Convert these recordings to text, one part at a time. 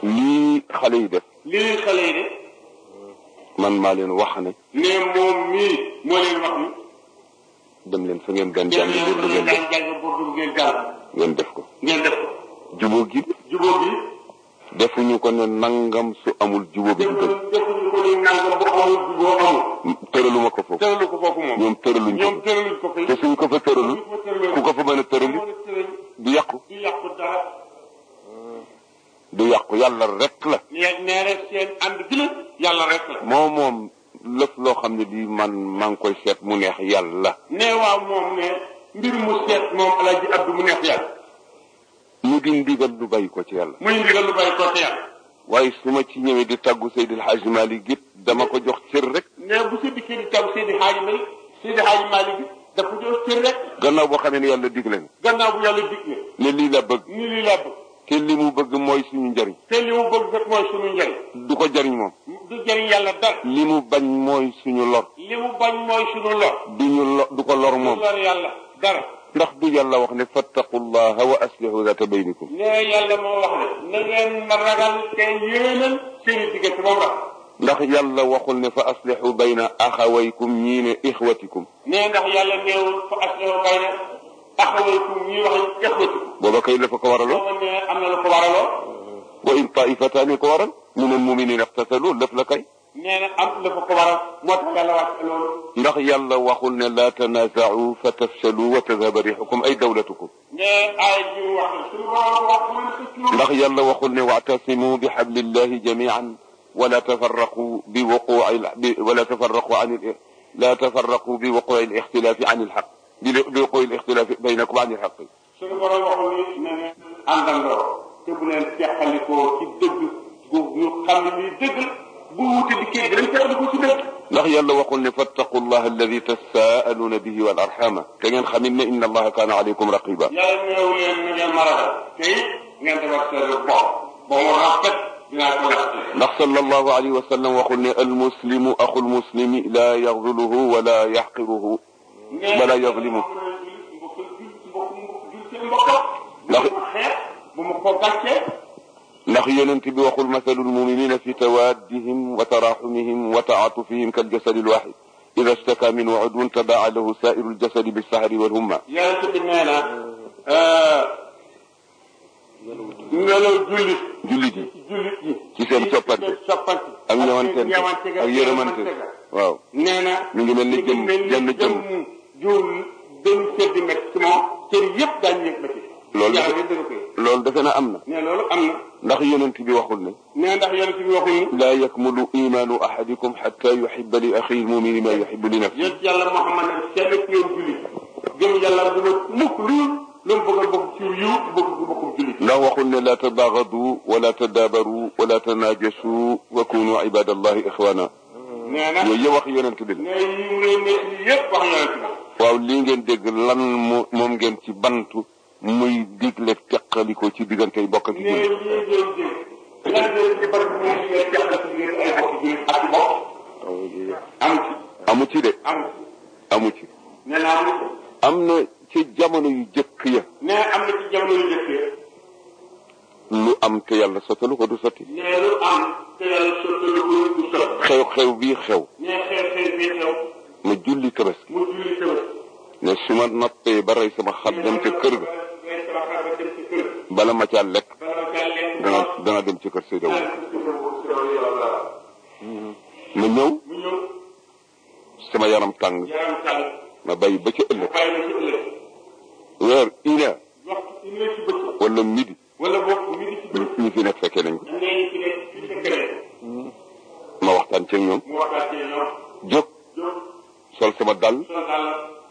lii xale yi def. lii xale yi def. man maa leen wax ne. ne moom mii moo leen wax ni. dem leen fa ngeen daan jàng burdu ngeen def ngeen def ko. ngeen def ko. jubóo gi. jubóo gi. defuñu ko ne nangam su amul jubóo bi. defuñu ko ne nangam bu amul jubóo amul. tëraluma ko foofu. tëralu ko foofu moom. ñoom tëraluñ ko. ñoom tëraluñ ko fay. te suñ ko fa tëralu. ku ko fa mën a tërali. du yàqu. du yàqu dara. du yàqu yàlla rek la. nee rek seen ànd gi la yàlla rek la. moom lëf loo xam ne bii man maa ngi koy seet mu neex yàlla. nee waaw moom ne mbir mu seet moom Alaaji Abdu mu neex yàlla. mu di ndigal lu bàyyi ko ci yàlla. muy ndigal lu bàyyi ko ci yàlla. waaye su ma ci ñëwee di tàggu Seydil Hadji Malick gi dama ko jox cër rek. nee bu sa dikkee di tàggu Seydil Hadji Malick gi dafa jox cër rek. gannaaw boo xamee ne yàlla digle na. gannaaw bu yàlla digle. ne lii la bëgg. ni lii la bëgg. te li mu bëgg mooy suñu njëriñ. te li mu bëgg rek mooy suñu njëriñ. du ko jëriñ moom. du jëriñ yàlla dara. li mu bañ mooy suñu lor. li mu bañ mooy suñu lor. du ko lor moom. du lor yàlla dara. ndax du yàlla wax ne fattaqullaha wa aslihu zata baynikum. nee yàlla moo wax ne. na ngeen ma ragal te yéenal seen diggante moom la. ndax yàlla waxul ne fa aslihu bayna axawaykum ñii ne ixwatikum. nee ndax yàlla neewul fa aslihu bayna axawaykum ñii wax ixwatikum. booba kay la fa ko waraloo. booba ne am na lu ko waraloo. wa in taifataani ko waral. min almuminina iqtatalu lëf la kay. nee na am la fa ko waral moo tax yàlla wàcc loolu. ndax yàlla waxul ne laa tanaaza'u fa tafshalu wa tadhaba rihukum ay dawlatukum. nee ay ji wax suñu borom wax ndax yàlla waxul ne wa'tasimu bi hablillahi jami'an wala tafarraqu bi wuqu'i al-ixtilaafi an al-haqq bi wuqu'i al-ixtilaafi baynakum an al-haqq. suñu borom waxul ni ne ne àndandoo te bu leen teqalikoo ci dëgg ñu xam ne lii dëgg bu wuute dikkee dinañ teqalikoo ci dëgg. ndax yàlla waxul ne fattaqullaha alladi tasaaluuna bihi wal arxama te ngeen xamit ne inna allaha kaana alaykum raqiba. yàlla ñëw leen na ngeen maragal te it ngeen defar seen bopp ba mu rafet dinaa ko def. ndax sallallahu alayhi wa sallam waxul ne almuslimu axul muslimi laa yaxzuluhu wala yaxqiruhu wala yazlimu. ndax bu mu ko gàccee. ndax yonent bi waxul masalul muminina fi tawaddihim wa taraxumihim wa taatufihim kal jasadi lwaxid ida staka minhu udwun tadaa lahu sairu ljasadi bisahari walhumma. yonent bi nee na ngelaw jullit yi ci seen soppante ak ñëwantente ak yërëmante waaw nee na ñu ngi mel ni jëm jenn jëm jur benn centimètre ci moom cër yëpp daañu yëg ba ci loolu defe na am na. ne loolu am na. ndax yonent bi waxul ne. ne ndax yonent bi waxul ni. laa yakmulu imaanu ahadikum xatta yuhibba li axihi lmumini ma yuhibbu li nafsihi. yéen yàlla Muhammad ne seen yéen jullit gëm yàlla du ma mukk lu mu bëgg a bokk ci yiw bëgg bu bokkum jullit. ndax waxul ne laa tabaagadu wala tadaabaru wala tanaajasu wa kunu ibadallahi ixwaana. nee na yooyu yëpp wax yonent bi la. ne yi mu leen ne yëpp wax yonent bi. waaw lii ngeen dégg lan moom ngeen ci bantu. muy digle teqaliko ci diggante yi bokk ak jullit. mais lii ngeen dégg. lan ngeen di bëri muy digle teqal ci diggante ay bokk jullit ak bokk. amu ci de. amu ci. nee na amu ci. am na ci jamono yu jëkk ya. nee am na ci jamono yu jëkk ya. lu am te yàlla sottalu ko du sotti. nee lu am te yàlla sottalu ko du sotti. xew-xew bii xew. nee xew-xew bii xew. ma julli tabaski. mu julli tabaski. ne su ma noppee ba rey sama xar dem ca kër ga. bala ma caa lekk. dana dem ci kër Seyda Wu. ma ñëw. sama yaram tàng. ma bàyyi ba ca ëllëg. weer une heure. wala midi. ñi fi nekk fekkee nañ ko. ma waxtaan ceeg ñoom. jóg. sol sama dàll.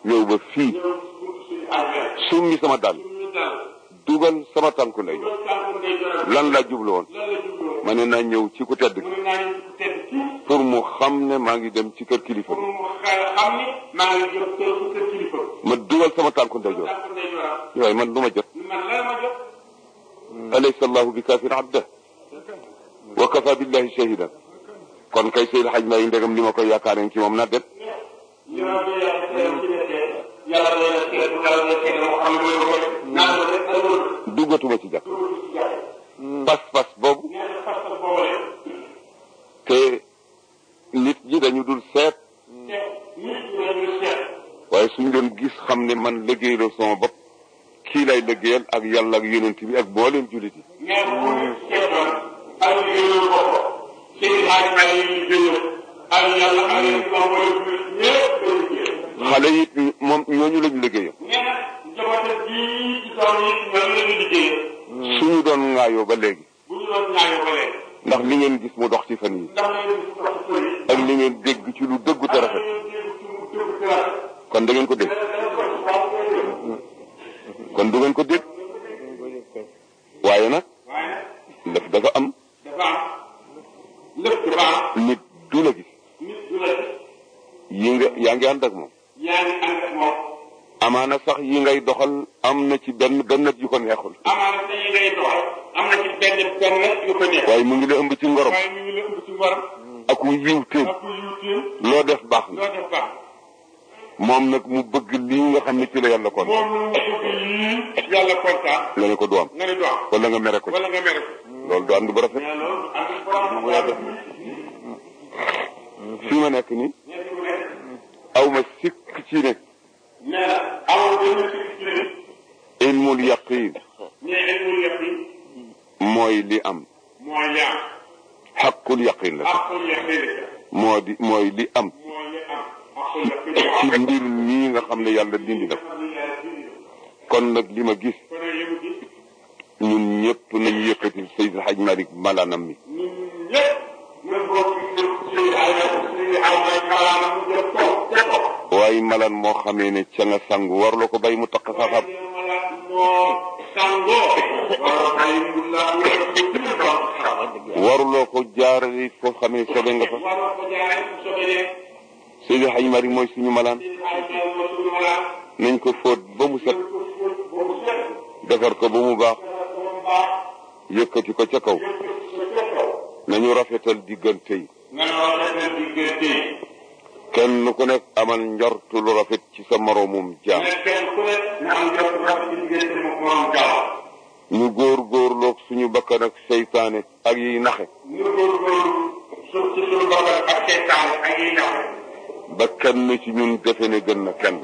ñëw ba fii. summi sama dàll. dugal sama tànku ndey lan laa jublu woon ma ne naa ñëw ci ku tedd ki pour mu xam ne maa ngi dem ci kër kilifa bi ma dugal sama tànku ndey joor waaye man lu ma jot alaysa allahu bi kaafin abda wa kafa billahi shahidan kon kay Seydi Hadj Maay ndegam li ma koy yaakaaree ci moom na dem duggatuma ci jàpp pas-pas boobu lañu dul seet waaye suñu doon gis xam ne man liggéeyaloo sama bopp kii lay liggéeyal ak yàlla ak yonent bi ak mboolem jullit yi xale yi moom ñooñu lañu liggéeyal suñu doon ŋaayoo ba léegi ndax li ngeen gis mu dox ci fan yi ak li ngeen dégg ci lu dëggu te rafet kon da ngeen ko dégg kon du ngeen ko dégg waaye nag lëf dafa am nit du la gis yaa ngi ànd ak moom amaana sax yi ngay doxal am na ci benn yu ko neexul waaye mu ngi la ëmb ci ngorom ak wu yiw téem loo def baax na moom nag mu bëgg lii nga xam ne ci la yàlla kontaan nga ne ko du am wala nga mere ko loolu du ànd bu rafet fi ma nekk ni aw ma sikk ci ne ilmul yaqin mooy li am xaqul yaqin la mooy li am ci mbir mii nga xam ne yàlla dindi na kon nag li ma gis ñun ñëpp nañu yëkkati Seydi El Hadji Malick malaanam mi waaye malaan moo xamee ne ca nga sangu warloo ko bay mu takk saxam waruloo ko jaarale foo xamee sobe nga fa Seydi El Hadji Malick mooy suñu malaan nañ ko fóot ba mu set defar ko ba mu baax yëkkati ko ca kaw nañu rafetal diggante yi kenn ku nekk amal njortu lu rafet ci sa moroomum jaam ñu góorgóorloog suñu bakkan ak seytaane ak yiy naxe ba kenn ci ñun defe ne gën na kenn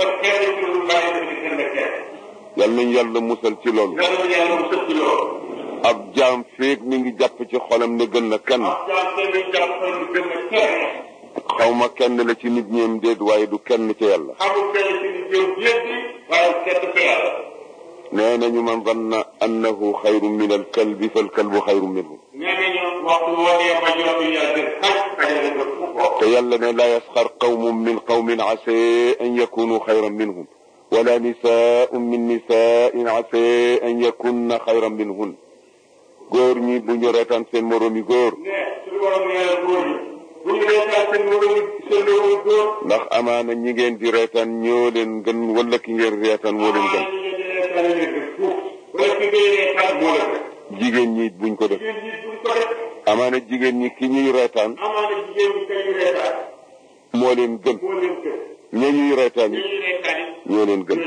yal nañ yàlla musal ci loolu ab jaam feeg mi ngi jàpp ci xolam ne gën na kenn xawma kenn la ci nit ñeem déet waaye du kenn ci yàlla nee nañu man zanna annahu xayrun min al kalbi fal kalbu xayrun minhu te yàlla ne laa yasxar qawmun min qawmin asee an yakunu xayran minhum wala nisaa'un min nisaa'in asee an yakunna xayran minhun góor ñi bu ñu reetaan seen moroomi góor ndax amaana ñi ngeen di reetaan ñoo leen gën wala ki ngeen reetaan moo leen gën jigéen ñi buñ ko def amaana jigéen ñi ki ñuy reetaan moo leen gën ña ñuy reetaan yi ñoo leen gën